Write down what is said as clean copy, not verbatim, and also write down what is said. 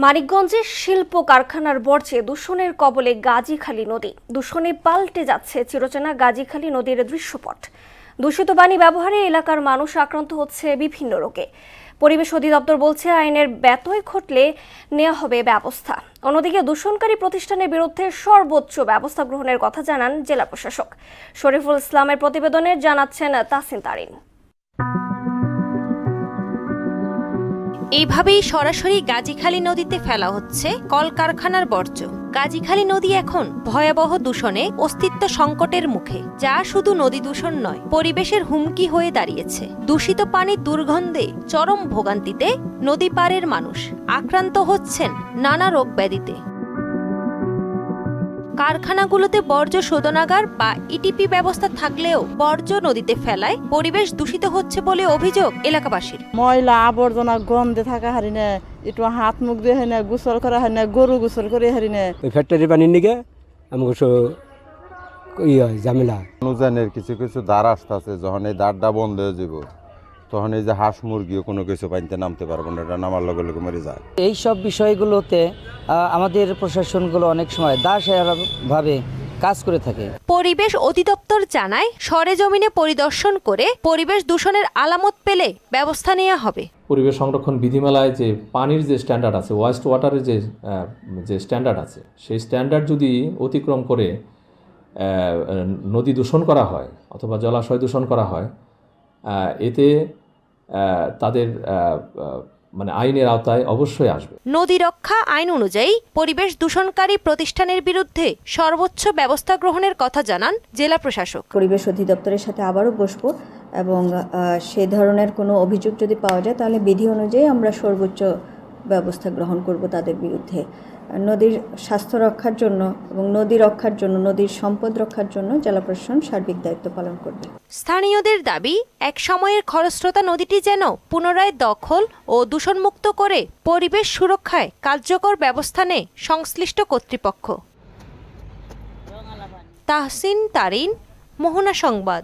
মানিকগঞ্জে শিল্প কারখানার বর্জ্যে দূষণের কবলে গাজীখালী নদী। দূষণে পাল্টে যাচ্ছে চিরচেনা গাজীখালী নদীর দৃশ্যপট। দূষিত পানি ব্যবহারে এলাকার মানুষ আক্রান্ত হচ্ছে বিভিন্ন রোগে। পরিবেশ অধিদপ্তর বলছে আইনের ব্যত্যয় ঘটলে নেওয়া হবে ব্যবস্থা। অন্যদিকে দূষণকারী প্রতিষ্ঠানের বিরুদ্ধে সর্বোচ্চ ব্যবস্থা গ্রহণের কথা জানান জেলা প্রশাসক। শরীফুল ইসলামের প্রতিবেদনে জানাচ্ছেন তাসিন তারিন। এইভাবেই সরাসরি গাজীখালী নদীতে ফেলা হচ্ছে কলকারখানার বর্জ্য। গাজীখালী নদী এখন ভয়াবহ দূষণে অস্তিত্ব সংকটের মুখে, যা শুধু নদী দূষণ নয়, পরিবেশের হুমকি হয়ে দাঁড়িয়েছে। দূষিত পানির দুর্গন্ধে চরম ভোগান্তিতে নদী পাড়ের মানুষ আক্রান্ত হচ্ছেন নানা রোগ ব্যাধিতে। কারখানাগুলোতে বর্জ্য শোধনাগার বা ইটিপি ব্যবস্থা থাকলেও বর্জ্য নদীতে ফেলায় পরিবেশ দূষিত হচ্ছে বলে অভিযোগ এলাকাবাসীর। ময়লা আবর্জনা গন্ধে থাকা হারি না, একটু হাত মুখ দিয়ে হয় না, গোসল করা হয় না, গরু গোসল করে হারি না। ওই ফ্যাক্টরি পানির নিকে আমাকে ঝামেলা। অনুযানের কিছু কিছু দ্বার আসতে আছে, যখন এই দ্বারটা বন্ধ হয়ে যাব তখন এই যে হাঁস মুরগিও কোনো কিছু পানিতে নামতে পারবো না, এটা নামার লগে লগে মরে যায়। এই সব বিষয়গুলোতে আমাদের প্রশাসনগুলো অনেক সময় দায়ভাবে কাজ করে থাকে। পরিবেশ অধিদপ্তর জানায় সরেজমিনে পরিদর্শন করে পরিবেশ দূষণের আলামত পেলে ব্যবস্থা নেওয়া হবে। পরিবেশ সংরক্ষণ বিধিমালায় যে পানির যে স্ট্যান্ডার্ড আছে, ওয়েস্ট ওয়াটারের যে স্ট্যান্ডার্ড আছে, সেই স্ট্যান্ডার্ড যদি অতিক্রম করে নদী দূষণ করা হয় অথবা জলাশয় দূষণ করা হয়, এতে তাদের আইনের আওতায় অবশ্যই আসবে। নদী রক্ষা আইন অনুযায়ী পরিবেশ দূষণকারী প্রতিষ্ঠানের বিরুদ্ধে সর্বোচ্চ ব্যবস্থা গ্রহণের কথা জানান জেলা প্রশাসক। পরিবেশ অধিদপ্তরের সাথে আবারও বসবো এবং সে ধরনের কোনো অভিযোগ যদি পাওয়া যায় তাহলে বিধি অনুযায়ী আমরা সর্বোচ্চ ব্যবস্থা গ্রহণ করব তাদের বিরুদ্ধে। নদীর স্বাস্থ্য রক্ষার জন্য এবং নদী রক্ষার জন্য, নদীর সম্পদ রক্ষার জন্য জেলা প্রশাসন সার্বিক দায়িত্ব পালন করবে। স্থানীয়দের দাবি, এক সময়ের খরস্রোতা নদীটি যেন পুনরায় দখল ও দূষণমুক্ত করে পরিবেশ সুরক্ষায় কার্যকর ব্যবস্থা নেয় সংশ্লিষ্ট কর্তৃপক্ষ। তাহসিন তারিন, মোহনা সংবাদ।